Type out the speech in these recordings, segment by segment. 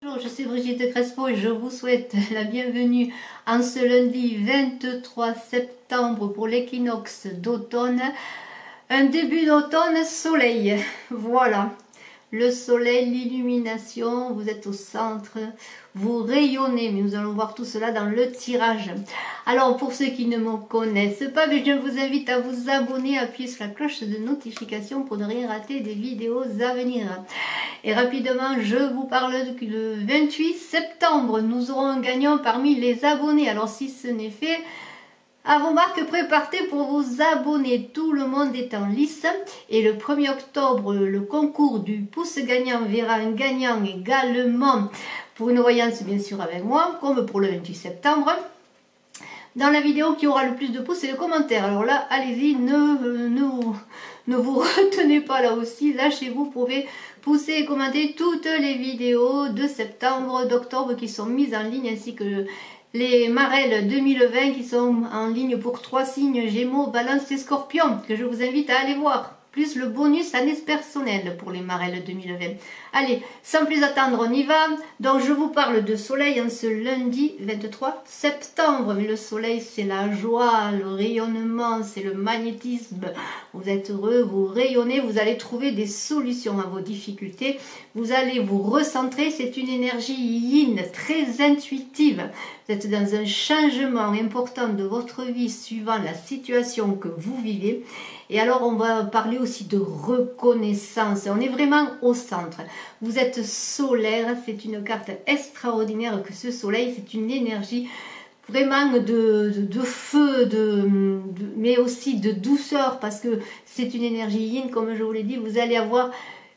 Bonjour, je suis Brigitte Crespo et je vous souhaite la bienvenue en ce lundi 23 septembre pour l'équinoxe d'automne. Un début d'automne soleil, voilà. Le soleil, l'illumination, vous êtes au centre, vous rayonnez, mais nous allons voir tout cela dans le tirage. Alors pour ceux qui ne me connaissent pas, je vous invite à vous abonner, à appuyer sur la cloche de notification pour ne rien rater des vidéos à venir. Et rapidement, je vous parle le 28 septembre, nous aurons un gagnant parmi les abonnés. Alors si ce n'est fait, à vos marques, préparez pour vous abonner. Tout le monde est en lice. Et le 1er octobre, le concours du pouce gagnant verra un gagnant également pour une voyance, bien sûr, avec moi, comme pour le 28 septembre. Dans la vidéo qui aura le plus de pouces et de commentaires. Alors là, allez-y, ne vous retenez pas là aussi. Lâchez-vous, vous pouvez pousser et commenter toutes les vidéos de septembre, d'octobre qui sont mises en ligne, ainsi que les Marelles 2020 qui sont en ligne pour 3 signes Gémeaux, Balance et Scorpion, que je vous invite à aller voir. Plus le bonus année personnelle pour les Marelles 2020. Allez, sans plus attendre, on y va. Donc je vous parle de soleil en ce lundi 23 septembre. Mais le soleil, c'est la joie, le rayonnement, c'est le magnétisme. Vous êtes heureux, vous rayonnez, vous allez trouver des solutions à vos difficultés. Vous allez vous recentrer, c'est une énergie yin, très intuitive. Vous êtes dans un changement important de votre vie suivant la situation que vous vivez. Et alors on va parler aussi de reconnaissance. On est vraiment au centre. Vous êtes solaire, c'est une carte extraordinaire que ce soleil, c'est une énergie vraiment de feu, mais aussi de douceur, parce que c'est une énergie yin, comme je vous l'ai dit. Vous allez avoir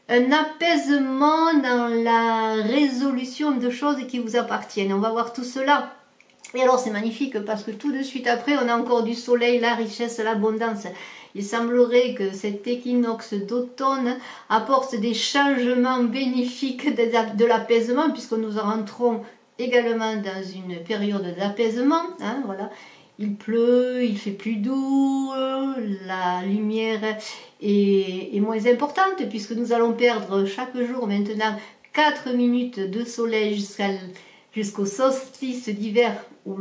un apaisement dans la résolution de choses qui vous appartiennent. On va voir tout cela. Et alors c'est magnifique parce que tout de suite après on a encore du soleil, la richesse, l'abondance. Il semblerait que cet équinoxe d'automne apporte des changements bénéfiques de l'apaisement, puisque nous rentrons également dans une période d'apaisement. Hein, voilà. Il pleut, il fait plus doux, la lumière est moins importante, puisque nous allons perdre chaque jour maintenant 4 minutes de soleil jusqu'au solstice d'hiver où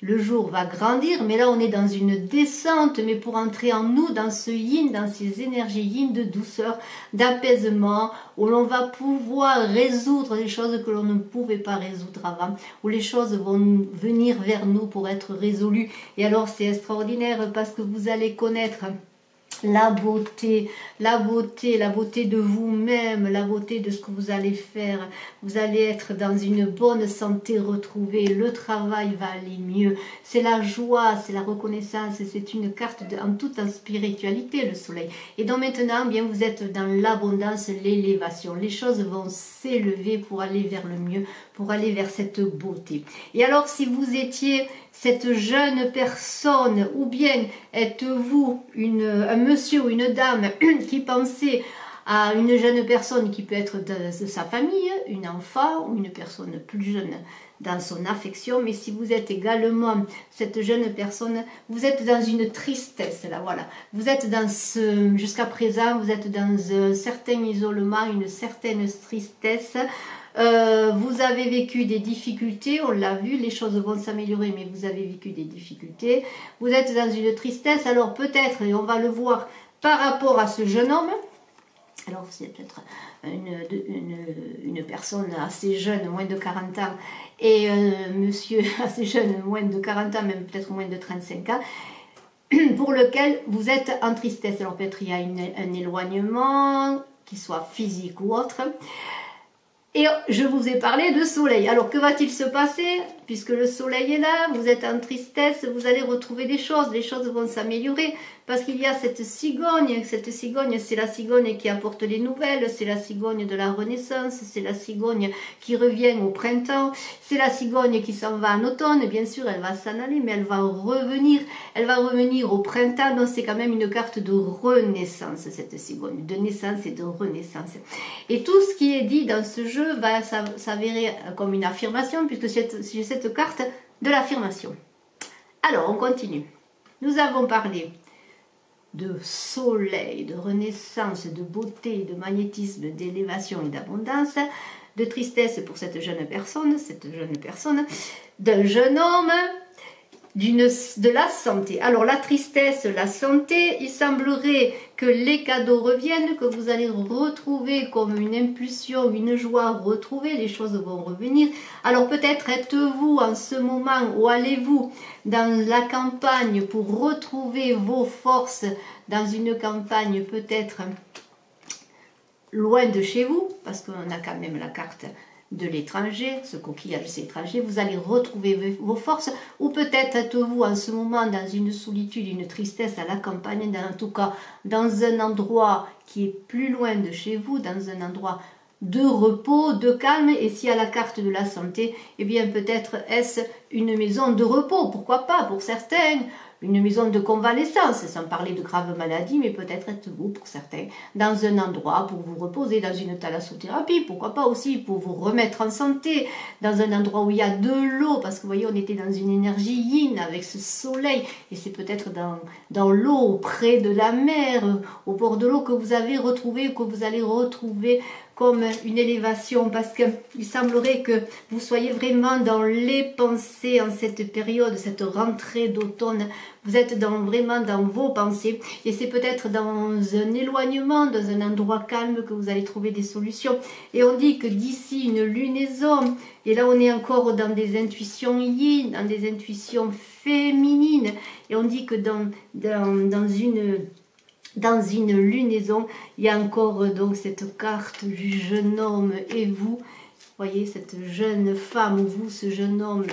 le jour va grandir. Mais là on est dans une descente, mais pour entrer en nous, dans ce yin, dans ces énergies yin de douceur, d'apaisement, où l'on va pouvoir résoudre des choses que l'on ne pouvait pas résoudre avant, où les choses vont venir vers nous pour être résolues. Et alors c'est extraordinaire parce que vous allez connaître la beauté de vous-même, la beauté de ce que vous allez faire. Vous allez être dans une bonne santé retrouvée, le travail va aller mieux, c'est la joie, c'est la reconnaissance, c'est une carte en toute en spiritualité, le soleil. Et donc maintenant, bien, vous êtes dans l'abondance, l'élévation. Les choses vont s'élever pour aller vers le mieux, pour aller vers cette beauté. Et alors, si vous étiez cette jeune personne, ou bien êtes-vous un monsieur ou une dame qui pensait à une jeune personne qui peut être de sa famille, une enfant ou une personne plus jeune dans son affection, mais si vous êtes également cette jeune personne, vous êtes dans une tristesse, là, voilà. Vous êtes dans jusqu'à présent, vous êtes dans un certain isolement, une certaine tristesse. Vous avez vécu des difficultés, on l'a vu, les choses vont s'améliorer, mais vous avez vécu des difficultés. Vous êtes dans une tristesse, alors peut-être, et on va le voir par rapport à ce jeune homme, alors c'est peut-être une personne assez jeune, moins de 40 ans, et monsieur assez jeune, moins de 40 ans, même peut-être moins de 35 ans, pour lequel vous êtes en tristesse. Alors peut-être il y a un éloignement, qu'il soit physique ou autre. Et je vous ai parlé de soleil. Alors que va-t-il se passer? Puisque le soleil est là, vous êtes en tristesse, vous allez retrouver des choses, les choses vont s'améliorer. Parce qu'il y a cette cigogne, c'est la cigogne qui apporte les nouvelles, c'est la cigogne de la renaissance, c'est la cigogne qui revient au printemps, c'est la cigogne qui s'en va en automne, bien sûr elle va s'en aller, mais elle va revenir au printemps, donc c'est quand même une carte de renaissance, cette cigogne, de naissance et de renaissance. Et tout ce qui est dit dans ce jeu va s'avérer comme une affirmation, puisque j'ai cette carte de l'affirmation. Alors on continue. Nous avons parlé de soleil, de renaissance, de beauté, de magnétisme, d'élévation et d'abondance. de tristesse pour cette jeune personne, d'un jeune homme, de la santé. Alors la tristesse, la santé, il semblerait que les cadeaux reviennent, que vous allez retrouver comme une impulsion, une joie retrouvée, les choses vont revenir. Alors peut-être êtes-vous en ce moment ou allez-vous dans la campagne pour retrouver vos forces dans une campagne peut-être loin de chez vous, parce qu'on a quand même la carte de l'étranger, ce coquillage c'est étranger, vous allez retrouver vos forces, ou peut-être êtes-vous en ce moment dans une solitude, une tristesse à la campagne, en tout cas dans un endroit qui est plus loin de chez vous, dans un endroit de repos, de calme, et si à la carte de la santé, eh bien peut-être est-ce une maison de repos, pourquoi pas pour certains, une maison de convalescence, sans parler de graves maladies, mais peut-être êtes-vous pour certains dans un endroit pour vous reposer, dans une thalassothérapie, pourquoi pas aussi pour vous remettre en santé, dans un endroit où il y a de l'eau, parce que vous voyez on était dans une énergie yin avec ce soleil, et c'est peut-être dans l'eau, près de la mer, au bord de l'eau que vous avez retrouvé, que vous allez retrouver comme une élévation, parce qu'il semblerait que vous soyez vraiment dans les pensées en cette période, cette rentrée d'automne, vous êtes vraiment dans vos pensées, et c'est peut-être dans un éloignement, dans un endroit calme que vous allez trouver des solutions. Et on dit que d'ici une lunaison, et là on est encore dans des intuitions yin, dans des intuitions féminines, et on dit que dans une lunaison, il y a encore donc cette carte du jeune homme et vous, voyez cette jeune femme, ou vous ce jeune homme,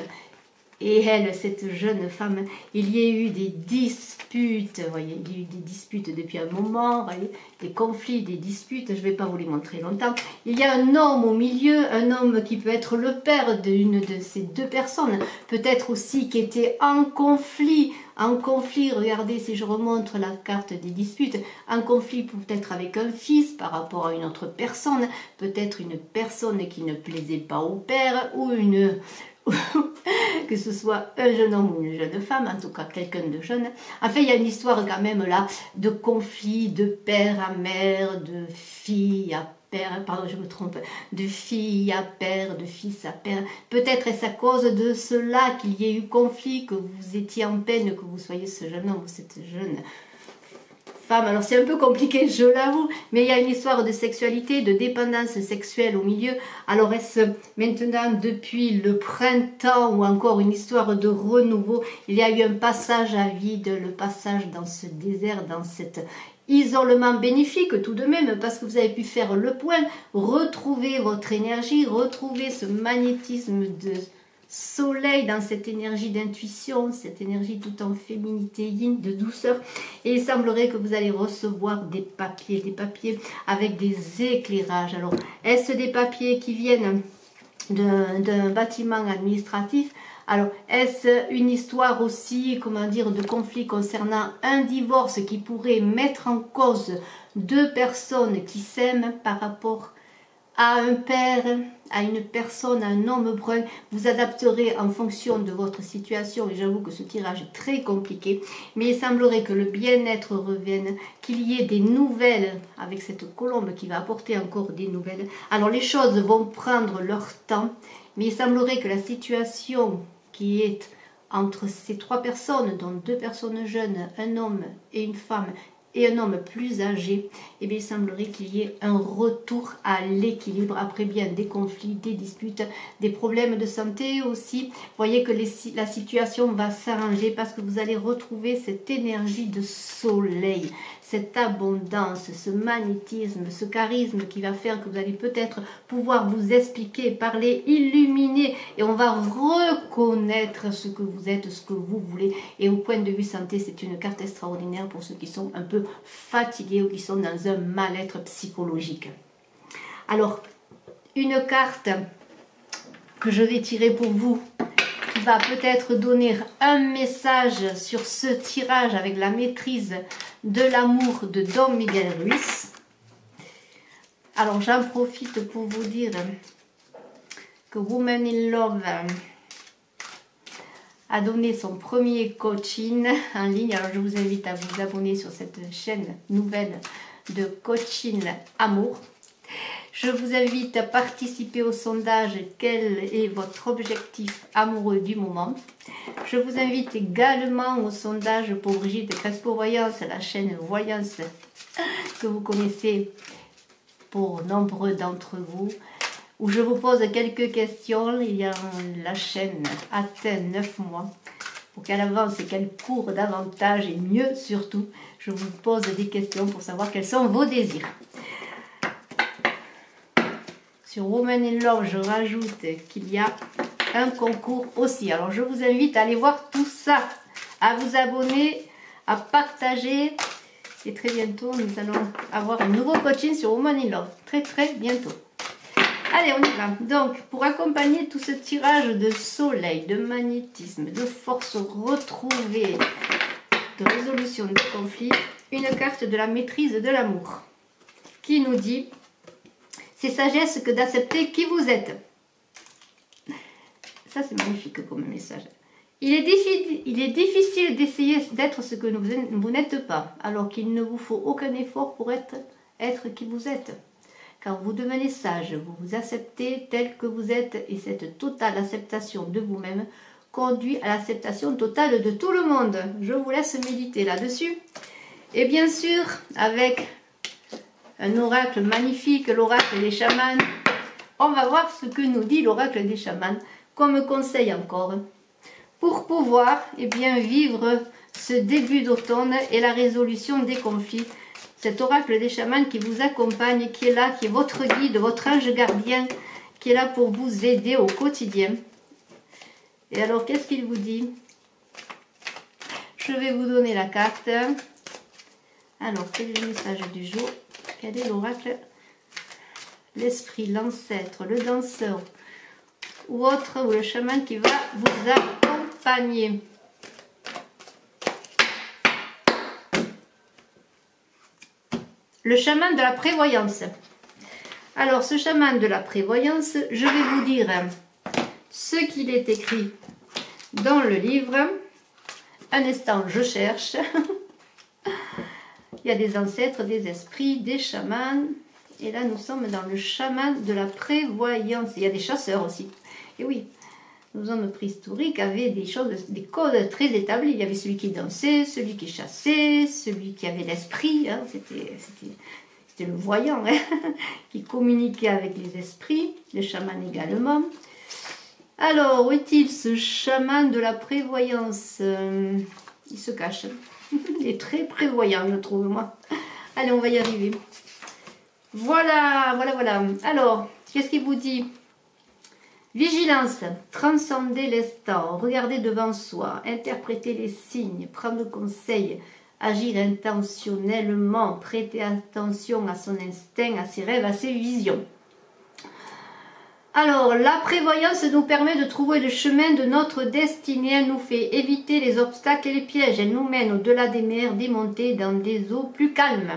et elle, cette jeune femme, il y a eu des disputes, vous voyez, il y a eu des disputes depuis un moment, voyez, des conflits, des disputes, je ne vais pas vous les montrer longtemps. Il y a un homme au milieu, un homme qui peut être le père d'une de ces deux personnes, peut-être aussi qui était en conflit, regardez si je remontre la carte des disputes, en conflit peut-être avec un fils par rapport à une autre personne, peut-être une personne qui ne plaisait pas au père, ou que ce soit un jeune homme ou une jeune femme, en tout cas quelqu'un de jeune. Enfin, il y a une histoire quand même là de conflit de père à mère, de fille à père, pardon je me trompe, de fille à père, de fils à père. Peut-être est-ce à cause de cela qu'il y ait eu conflit, que vous étiez en peine, que vous soyez ce jeune homme ou cette jeune femme. Alors c'est un peu compliqué, je l'avoue, mais il y a une histoire de sexualité, de dépendance sexuelle au milieu. Alors est-ce maintenant depuis le printemps ou encore une histoire de renouveau, il y a eu un passage à vide, le passage dans ce désert, dans cet isolement bénéfique tout de même, parce que vous avez pu faire le point, retrouver votre énergie, retrouver ce magnétisme de soleil dans cette énergie d'intuition, cette énergie tout en féminité yin, de douceur, et il semblerait que vous allez recevoir des papiers avec des éclairages. Alors, est-ce des papiers qui viennent d'un bâtiment administratif? Alors, est-ce une histoire aussi, comment dire, de conflit concernant un divorce qui pourrait mettre en cause deux personnes qui s'aiment par rapport à un père, à une personne, à un homme brun? Vous adapterez en fonction de votre situation, et j'avoue que ce tirage est très compliqué, mais il semblerait que le bien-être revienne, qu'il y ait des nouvelles avec cette colombe qui va apporter encore des nouvelles. Alors les choses vont prendre leur temps, mais il semblerait que la situation qui est entre ces trois personnes, dont deux personnes jeunes, un homme et une femme, et un homme plus âgé, eh bien, il semblerait qu'il y ait un retour à l'équilibre après bien des conflits, des disputes, des problèmes de santé aussi. Vous voyez que la situation va s'arranger parce que vous allez retrouver cette énergie de soleil, cette abondance, ce magnétisme, ce charisme qui va faire que vous allez peut-être pouvoir vous expliquer, parler, illuminer, et on va reconnaître ce que vous êtes, ce que vous voulez. Et au point de vue santé, c'est une carte extraordinaire pour ceux qui sont un peu fatigués ou qui sont dans un mal-être psychologique. Alors, une carte que je vais tirer pour vous, qui va peut-être donner un message sur ce tirage avec la maîtrise de l'amour de Don Miguel Ruiz. Alors, j'en profite pour vous dire que Woman in Love a donné son premier coaching en ligne. Alors, je vous invite à vous abonner sur cette chaîne nouvelle de coaching amour. Je vous invite à participer au sondage quel est votre objectif amoureux du moment. Je vous invite également au sondage pour Brigitte Crespo Voyance, la chaîne Voyance que vous connaissez pour nombreux d'entre vous, où je vous pose quelques questions. La chaîne atteint 9 mois. Pour qu'elle avance et qu'elle court davantage et mieux surtout, je vous pose des questions pour savoir quels sont vos désirs. Sur Woman in Love, je rajoute qu'il y a un concours aussi. Alors je vous invite à aller voir tout ça, à vous abonner, à partager. Et très bientôt, nous allons avoir un nouveau coaching sur Woman in Love. Très bientôt. Allez, on y va. Donc, pour accompagner tout ce tirage de soleil, de magnétisme, de force retrouvée, de résolution de conflits, une carte de la maîtrise de l'amour qui nous dit: c'est sagesse que d'accepter qui vous êtes. Ça, c'est magnifique comme message. Il est difficile d'essayer d'être ce que vous n'êtes pas, alors qu'il ne vous faut aucun effort pour être qui vous êtes. Quand vous devenez sage, vous vous acceptez tel que vous êtes, et cette totale acceptation de vous-même conduit à l'acceptation totale de tout le monde. Je vous laisse méditer là-dessus. Et bien sûr, avec un oracle magnifique, l'oracle des chamans, on va voir ce que nous dit l'oracle des chamans comme conseil encore pour pouvoir vivre ce début d'automne et la résolution des conflits. Cet oracle des chamans qui vous accompagne, qui est là, qui est votre guide, votre ange gardien, qui est là pour vous aider au quotidien. Et alors, qu'est-ce qu'il vous dit? Je vais vous donner la carte. Alors, quel est le message du jour? Quel est l'oracle? L'esprit, l'ancêtre, le danseur ou autre, ou le chaman qui va vous accompagner. Le chaman de la prévoyance. Alors, ce chaman de la prévoyance, je vais vous dire ce qu'il est écrit dans le livre. Un instant, je cherche. Il y a des ancêtres, des esprits, des chamans. Et là, nous sommes dans le chaman de la prévoyance. Il y a des chasseurs aussi. Et oui, nos hommes préhistoriques avaient des codes très établis. Il y avait celui qui dansait, celui qui chassait, celui qui avait l'esprit. Hein, c'était le voyant, hein, qui communiquait avec les esprits. Le chaman également. Alors, où est-il ce chaman de la prévoyance? Il se cache. Il est très prévoyant, je trouve, moi. Allez, on va y arriver. Voilà. Alors, qu'est-ce qu'il vous dit? Vigilance, transcender l'instant, regarder devant soi, interpréter les signes, prendre conseil, agir intentionnellement, prêter attention à son instinct, à ses rêves, à ses visions. Alors, la prévoyance nous permet de trouver le chemin de notre destinée. Elle nous fait éviter les obstacles et les pièges. Elle nous mène au-delà des mers, des montées, dans des eaux plus calmes.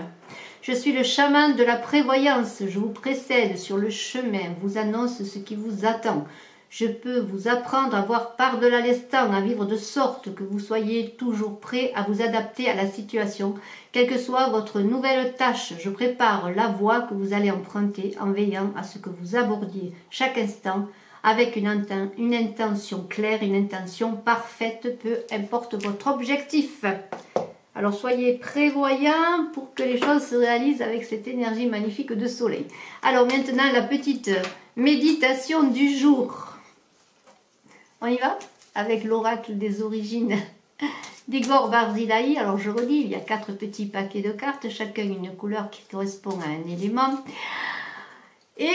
Je suis le chaman de la prévoyance. Je vous précède sur le chemin, vous annonce ce qui vous attend. Je peux vous apprendre à voir par-delà l'instant, à vivre de sorte que vous soyez toujours prêt à vous adapter à la situation. Quelle que soit votre nouvelle tâche, je prépare la voie que vous allez emprunter en veillant à ce que vous abordiez chaque instant avec une intention claire, une intention parfaite, peu importe votre objectif. Alors soyez prévoyants pour que les choses se réalisent avec cette énergie magnifique de soleil. Alors maintenant la petite méditation du jour. On y va? Avec l'oracle des origines d'Igor Barzilaï. Alors je redis, il y a 4 petits paquets de cartes, chacun une couleur qui correspond à un élément. Et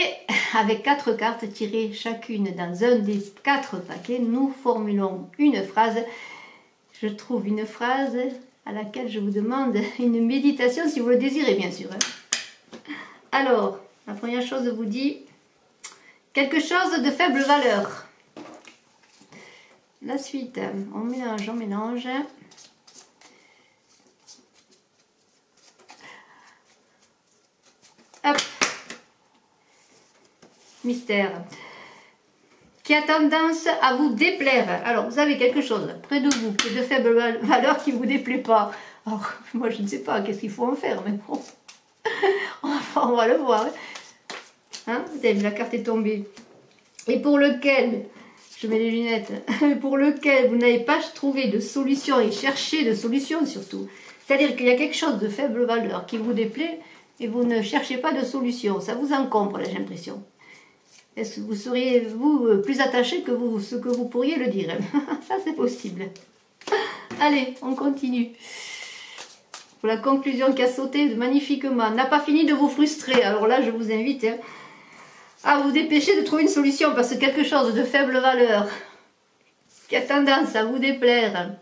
avec 4 cartes tirées chacune dans un des 4 paquets, nous formulons une phrase. Je trouve une phrase à laquelle je vous demande une méditation si vous le désirez, bien sûr. Alors, la première chose vous dit quelque chose de faible valeur. La suite, on mélange. Hop. Mystère. Qui a tendance à vous déplaire. Alors, vous avez quelque chose près de vous qui est de faible valeur qui ne vous déplaît pas. Alors, moi, je ne sais pas qu'est-ce qu'il faut en faire, mais bon, on va le voir. Hein, la carte est tombée. Et pour lequel, je mets les lunettes, pour lequel vous n'avez pas trouvé de solution et cherché de solution surtout. C'est-à-dire qu'il y a quelque chose de faible valeur qui vous déplaît et vous ne cherchez pas de solution. Ça vous encombre, j'ai l'impression. Est-ce que vous seriez, vous, plus attaché que vous, ce que vous pourriez le dire? Ça, c'est possible. Allez, on continue. Pour la conclusion qui a sauté magnifiquement. N'a pas fini de vous frustrer. Alors là, je vous invite à vous dépêcher de trouver une solution parce que quelque chose de faible valeur qui a tendance à vous déplaire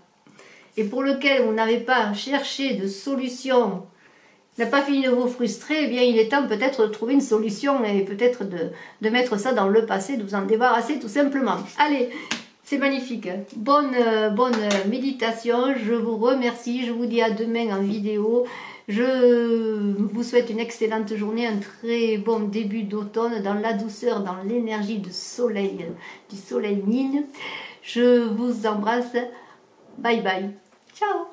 et pour lequel vous n'avez pas cherché de solution, n'a pas fini de vous frustrer, eh bien il est temps peut-être de trouver une solution et peut-être de mettre ça dans le passé, de vous en débarrasser tout simplement. Allez, c'est magnifique. Bonne méditation, je vous remercie, je vous dis à demain en vidéo. Je vous souhaite une excellente journée, un très bon début d'automne dans la douceur, dans l'énergie du soleil mine. Je vous embrasse. Bye bye. Ciao.